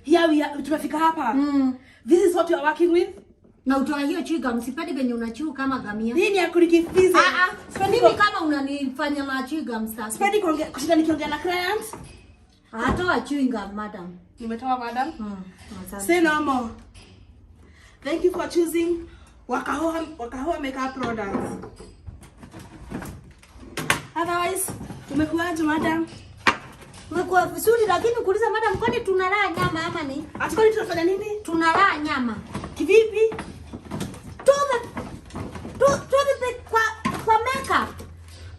Here we are, tumefika hapa. This is what you are working with. Na utoa hiyo chewing gum, sipendi venye unachew kama gamia. Nini ya kulikifiza? Mimi kama unanifanya na chewing gum sasa. Sipendi kushinda nikiongea na client. Atoa chewing gum, madam. Nimetoa, madam. Say no more. Thank you for choosing Wakahoa makeup products. Otherwise, umekuaje, madam? Umekuwa vizuri, lakini kuuliza madam, kwani tunalaa nyama ama ni? Atukoni tunafanya nini? Tunalaa nyama. Kivipi? Tuwe kwa makeup.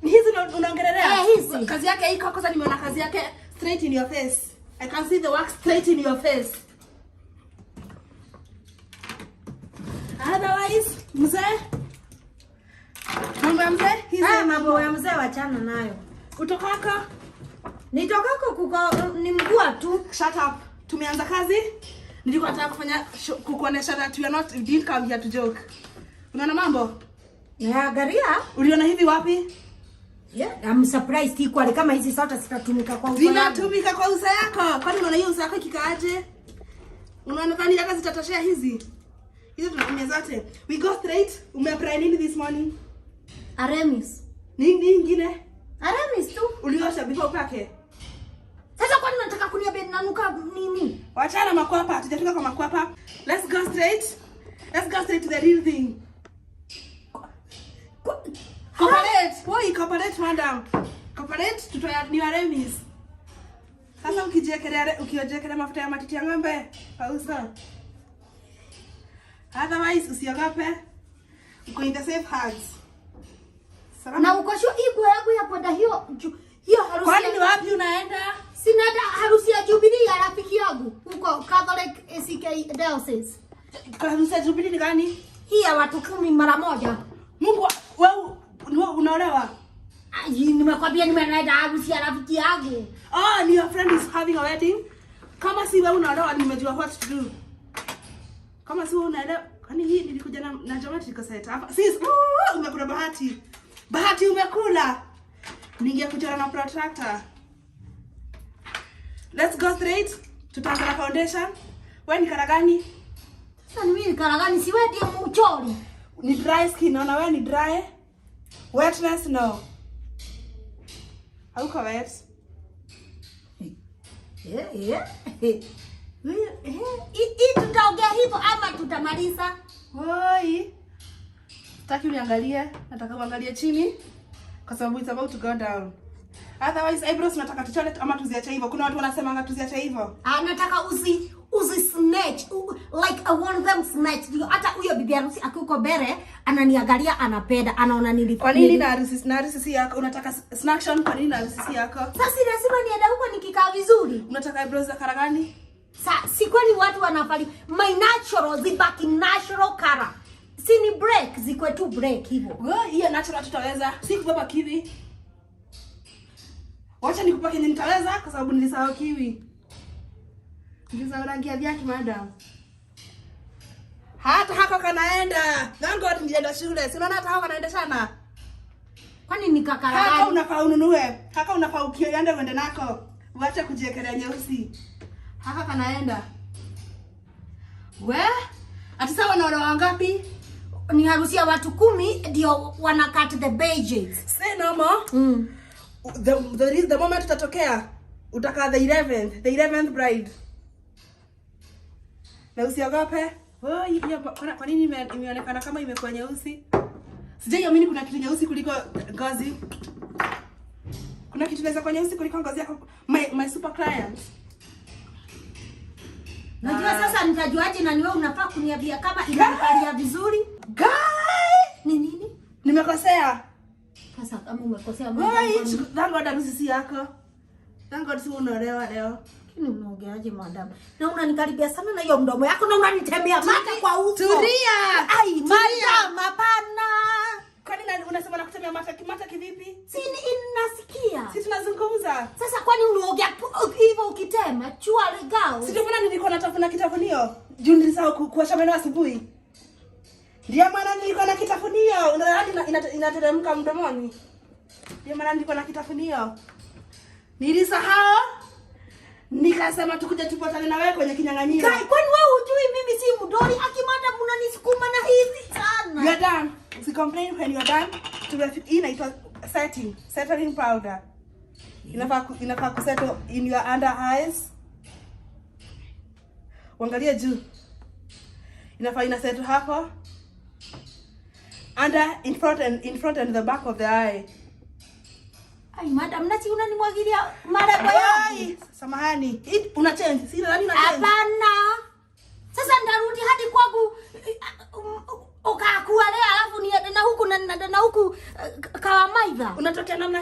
Hizi unaongelelea? Hizi. Kazi yake hii kwanza nimeona kazi yake straight in your face. I can see the work straight in your face. Otherwise, mzee? Mambo ya mzee? Hizi mambo ya mzee wachana nayo. Utokako? Nitokako ni mguu tu. Shut up. Tumeanza kazi. Nilikuwa nataka kufanya kukuonesha that we didn't come here to joke. Unaona mambo? Naangalia. Uliona hivi wapi? Yeah, I'm surprised equally kama hizi sote zitatumika kwa uso. Zinatumika kwa uso yako. Kwani unaona hiyo uso yako kikaaje? Unaona kani hata zitatoshea hizi? Hizo tunatumia zote. We go straight. Umeapply nini this morning? Aremis. Nini nyingine? Aremis tu. Uliosha before upake? Sasa kwani unataka kuniambia nanuka nini? Wachana makwapa, tujafika kwa makwapa. Let's go straight. Let's go straight to the real thing. Corporate. Woi, corporate, madam. Corporate, tutoa ni Aremis. Sasa ukiojekelea mafuta ya matiti ya ng'ombe, pausa. Otherwise, usiogope. Uko in the safe hands. Salama. Na uko sure iko yangu ya kwenda hiyo harusi. Kwani ni wapi unaenda? Sina harusi ya Jubilee ya rafiki yangu. Uko Catholic ACK Diocese. Harusi ya Jubilee ni gani? Hii ya watu 10 mara moja. Mungu, wewe unaolewa? Nimekwambia nimeenda harusi ya rafiki yangu. Oh, your friend is having a wedding? Kama si wewe unaolewa nimejua what to do. Kama si wewe unaelewa, kwani hii nilikuja na geometry cassette hapa. Sis, umekula bahati. Bahati umekula. Ningekuja na protractor. Let's go straight. Tutaanza na foundation. Wewe ni kala gani? Sasa ni mimi kala gani? Si wewe ndiye mchori. Ni dry skin, naona wewe ni dry. Wetness no. Hauko wet. Tutaongea hivyo ama tutamaliza? Oi. Sitaki uniangalie, nataka uangalie chini kwa sababu it's about to go down. Otherwise eyebrows nataka tuchole ama tuziache hivyo. Kuna watu wanasema tuziache hivyo. Nataka uzi snatch. Like I want them snatch. Hata huyo bibi harusi akiko bere ananiangalia anapenda, anaona nilipo. Kwa nini na harusi yako unataka snaction? Kwa nini na harusi yako? Sasa lazima niende huko nikikaa vizuri. Unataka eyebrows za kara gani? Si kwani watu wanafali my natural zibaki natural color. Si ni break zikwe tu break hivyo. Wewe hiyo natural tutaweza. Si kubeba kiwi. Wacha nikupake nini nitaweza kwa sababu nilisahau kiwi. Nilisahau rangi ya viatu, madam. Hata hako kanaenda. Nango watu nilienda shule. Si unaona hata hako kanaenda sana. Kwani nikakala gani? Haka unafaa ununue. Haka unafaa ukienda uende nako. Uache kujiekelea nyeusi. Haka kanaenda. Ati sawa na wale wangapi? Ni harusi ya watu 10 ndio wana cut the badges. Say no more. The moment utatokea utakaa the 11th bride. Na usiogope. Kwa nini imeonekana kama imekuwa nyeusi? Sijaamini kuna kitu nyeusi kuliko ngozi. Kuna kitu naweza kwa nyeusi kuliko ngozi yako. My super client. Najua sasa nitajuaje na niwe unafaa kuniambia kama inanikalia vizuri? Guy! Ni nini? Nimekosea. Sasa kama umekosea Thank God harusi yako. Thank God si unaolewa leo. Kini unaongeaje madam? Na unanikaribia sana na hiyo mdomo yako na unanitemea mate kwa uso. Tulia. Ai, madam, hapana. Kwani unasema nakutemea mate kivipi? Si inasikia. Si tunazungumza. Sasa kwani unaongea hivyo ukitema? Chua legao. Si ndio maana nilikuwa natafuna kitafunio. Juu nilisahau kuosha meno asubuhi. Ndio maana nilikuwa na kitafunio. Inateremka mdomoni. Ndio maana nilikuwa na kitafunio. Nilisahau. Nikasema tukuje tupatane na wewe kwenye kinyang'anyiro. Kai, kwani wewe hujui mimi si mdoli? Akimada mnanisukuma na hivi sana. You're done. Si complain when you're done. Inaitwa settling powder. Inafaa kusettle in your under eyes. Uangalie juu. Inafaa inasettle hapo. Under, in front and the back of the eye. Ai, madam, nasi unanimwagilia marebo yangu. Samahani. Una change. Si nani una change? Hapana. Sasa ndarudi hadi kwangu ukakualea alafu niende na huku na huku kawa maidha. Unatokea namna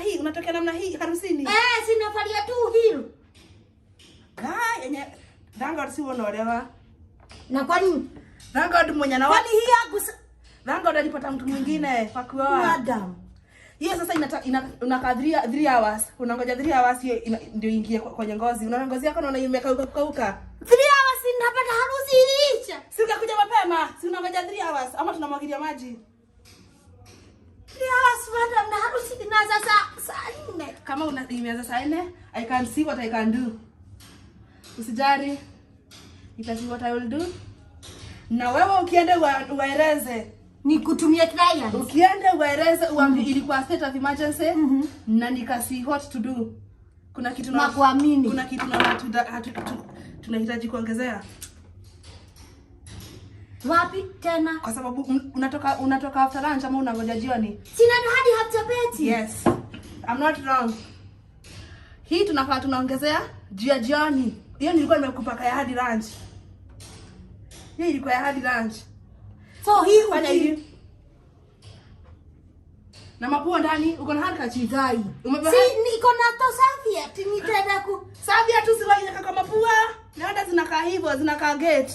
hii harusini. Sinafalia tu hilo. Yenye Thank si unaolewa. Na kwa nini? Thank mwenye na kwani hii yangu Thank alipata mtu mwingine pa kuoa. Madam. Hiyo sasa unakaa 3 hours. Unangoja 3 hours hiyo ndio ingie kwenye ngozi. Unaona ngozi yako unaona imekauka. 3 hours napata harusi iliisha. Si ukakuja mapema. Si unangoja 3 hours ama tunamwagilia maji. 3 hours madam na harusi inaanza saa 4. Kama imeanza saa 4, I can see what I can do. Usijari. Ita see what I will do. Na wewe ukienda uwaeleze ni kutumia client. Ukienda uwaeleze uambie ilikuwa state of emergency na nikasi what to do. Kuna kitu na kuamini. Kuna kitu na tunahitaji kuongezea. Wapi tena? Kwa sababu unatoka after lunch ama unangoja jioni? Sina hadi after bed. Yes. I'm not wrong. Hii tunafaa tunaongezea jioni. Hiyo nilikuwa nimekupaka ya hadi lunch. Hiyo ilikuwa ya hadi lunch. So hii fanya hivi. Na mapua ndani uko na handkerchief dai. Niko na to Serviette nitaenda Serviette usiwahi kama mapua. Naenda zinakaa hivyo, zinakaa gate.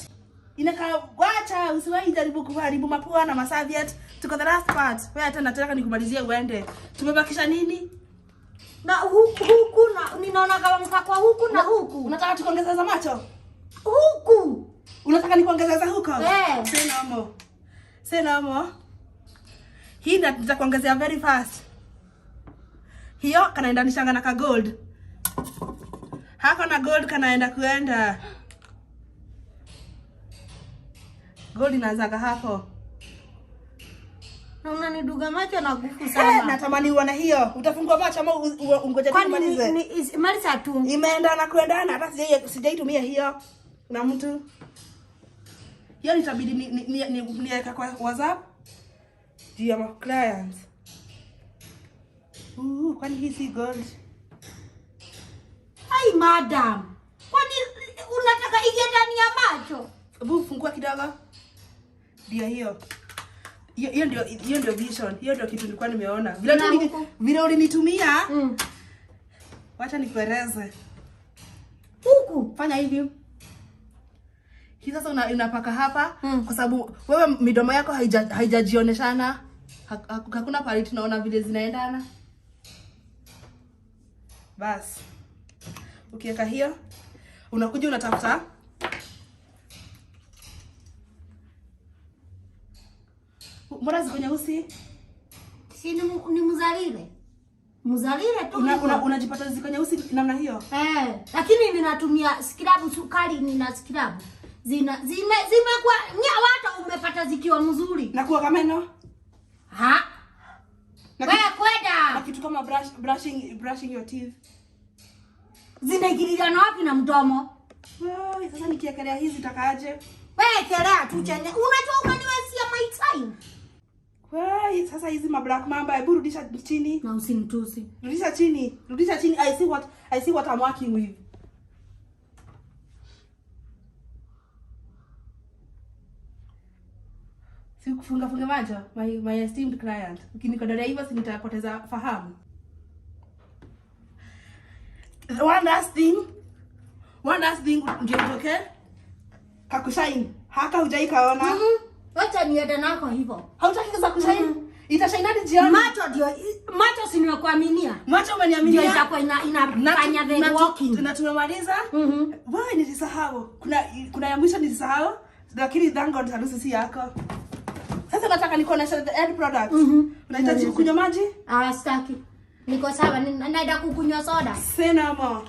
Inakaa wacha usiwahi jaribu kuharibu mapua na Serviette. Tuko the last part. Wewe hata nataka nikumalizie uende. Tumebakisha nini? Na huku na ninaona kama mkakwa huku na huku. Unataka tukuongezeza macho? Huku. Unataka nikuongezeza huko? Say no more. Hii nitakuongezea very fast. Hiyo kanaenda nishanga na ka gold. Hako na gold kanaenda kuenda. Gold inaanzaga hapo. Na unaniduga macho na gufu sana. Natamani uone hiyo. Utafungua macho ama ungoje tumalize? Kwani maliza tu. Imeenda na kuendana hata sijaitumia hiyo na mtu. Hiyo nitabidi niweka kwa WhatsApp. Dear clients. Kwani hii si gold? Hai madam. Kwani unataka ije ndani ya macho? Hebu fungua kidogo. Ndio hiyo. Hiyo ndio vision. Hiyo ndio kitu nilikuwa nimeona. Vile ulinitumia. Wacha nikueleze. Huku fanya hivi. Hii sasa unapaka hapa kwa sababu wewe midomo yako haijajioneshana. Hakuna pale tunaona vile zinaendana. Bas. Ukiweka hiyo, unakuja unatafuta. Mbona ziko nyeusi? Si ni mzalile. Mzalile tu. Unajipata ziko nyeusi namna hiyo? Lakini mimi natumia scrub sukari na scrub. Zimekuwa hata umepata zikiwa mzuri. Na kuoga meno? Wewe kwenda. Na kitu kama brushing your teeth. Zinaingiliana na wapi na mdomo? Sasa nikiekelea hizi takaaje? Wewe kelea tu chenye. Unajua umeniwesia my time. Sasa hizi black mamba hebu rudisha chini. Na usinitusi. Rudisha chini. I see what I'm working with. Si kufunga macho my esteemed client. Ukinikodolea hivyo si nitapoteza fahamu. One last thing ndio okay? Kakushine. Haka hujaikaona. Wacha niende nako hivyo. Hautaki kaza kushine? Itashine hadi jioni. Macho si nimekuaminia. Macho umeniaminia. Ndio itakuwa inafanya the walking. Tumemaliza. Wewe nilisahau. Kuna ya mwisho nilisahau. Lakini thank God harusi si yako. Sasa nataka nikuonesha the end product. Unahitaji kunywa maji? Sitaki. Niko sawa, naenda kukunywa soda. Say no more.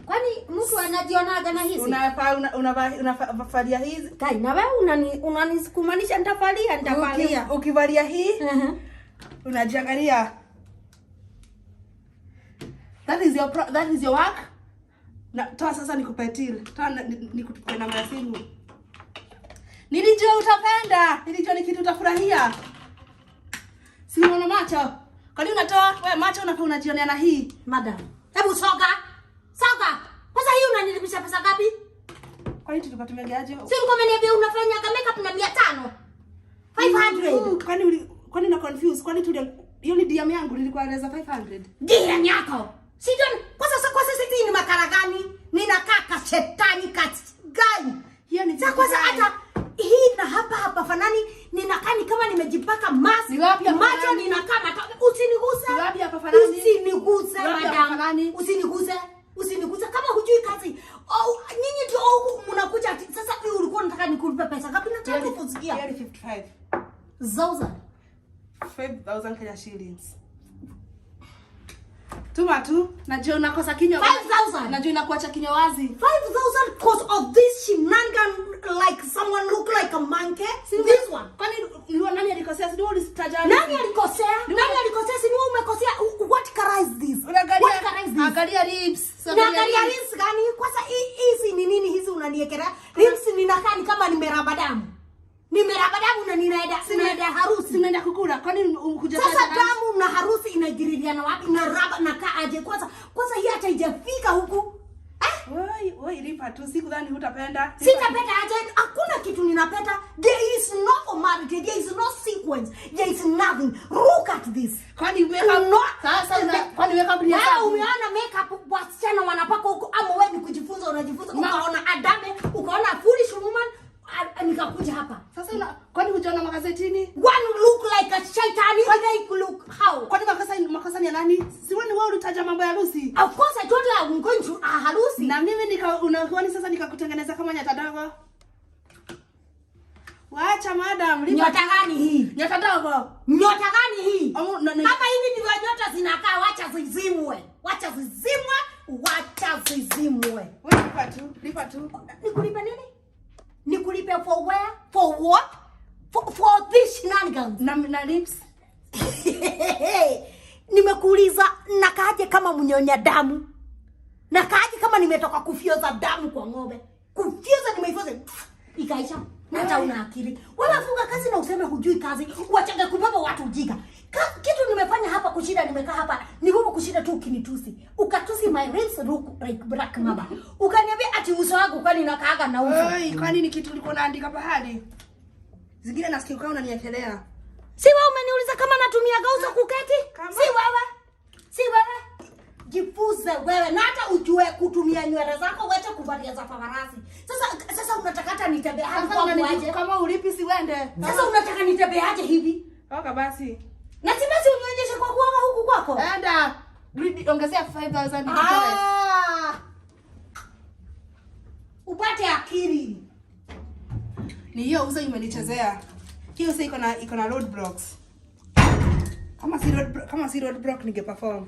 Kwani mtu anajionaga na hizi? Unavalia hizi. Kai, na wewe unanisukumanisha nitavalia. Ukivalia hii, unajiangalia. That is your work. Na toa sasa nikupe till. Toa nikupe namba ya simu. Nilijua utapenda. Nilijua ni kitu utafurahia. Si unaona macho? Kwani unatoa wewe macho unajionea na hii? Madam, hebu soga. Kwanza hii unanilipisha pesa ngapi? Kwani tulipatumiegeaje? Si mkomeniambia unafanya makeup na 500. 500. Kwani na confuse? Kwani hiyo ni DM yangu nilikuwa naweza 500. DM yako. Sijui kwanza sisi ni makara gani? Ninakaa ka shetani gani? Hiyo ni kwanza hata hii na hapa fanani ninakaa ni kama nimejipaka mask. Macho ninakaa usiniguse. Ni wapi hapa fanani? Usiniguse madam. Usiniguse kama hujui kazi. Nyinyi ndio mnakuja sasa hivi ulikuwa unataka nikulipe pesa ngapi? Nataka kusikia. 55. Zauza. 5,000 Kenya shillings. Tuma tu, najua unakosa kinywa. 5,000. Najua inakuacha kinywa wazi. 5,000 because of this shenanigan like someone look like a monkey. This one. Kwani nani alikosea? Sio ulisitaja. Nani alikosea? Si wewe umekosea. What color is this? Angalia lips. Angalia lips gani? Kwanza hizi ni nini hizi unaniekelea? Lips ninakaa ni kama nimeraba damu. Na ninaenda harusi. Sinaenda kukula. Kwani ukuja sasa damu na harusi inaingiliana wapi? Na raba na kaaje? Kwanza hii hata haijafika huku. Woi lipa tu, sikudhani utapenda. Sitapenda aje? Hakuna kitu ninapenda. There is no formality, there is no sequence, there is nothing. Look at this. Kwani makeup sasa kwani makeup ni sawa? Umeona makeup wasichana wanapaka huko ama wewe ni kujifunza unajifunza? Ukaona adame, ukaona foolish woman, nikakuja hapa. Sasa kwani hujaona magazetini? One look like a shaitani, they look how? Kwani makosa ni ya nani? Si wewe ulitaja mambo ya harusi? Of course I told you I'm going to a harusi. Na mimi unakuani sasa nikakutengeneza kama nyota dogo. Waacha madam, nyota gani hii? Nyota dogo. Nyota gani hii? Kama hivi ndivyo nyota zinakaa, wacha zizimwe. Wewe lipa tu. Nikulipe nini? Nikulipe for where? For what? For this shenanigans. Na lips. Nimekuuliza nakaaje kama mnyonya damu? Nakaaje kama nimetoka kufioza damu kwa ng'ombe? Kufioza nimeifoza. Ikaisha. Hata una akili. Wewe funga kazi na useme hujui kazi. Uachaga kubeba watu ujinga. Kitu nimefanya hapa kushinda nimekaa hapa. Ni wewe kushinda tu ukinitusi. Ukatusi my lips look like black mamba. Ukaniambia ati uso wangu kwani nakaaga na uso. Kwani ni kitu ulikuwa unaandika pahali? Zingine nasikia ukao unanielekea. Si wewe umeniuliza kama natumia uso kuketi? Si wewe. Jifunze wewe na hata ujue kutumia nywele zako, wacha kuvalia za paparazzi. Sasa unataka hata nitembee aje? Kama ulipi si wende. Sasa unataka nitembee aje hivi? Oka basi. Na basi unionyeshe kwa kuoga huku kwako. Enda. Ongezea 5,000 upate akili. Ni hiyo uso imenichezea. Hiyo uso iko na roadblocks. Kama si roadblock ningeperform.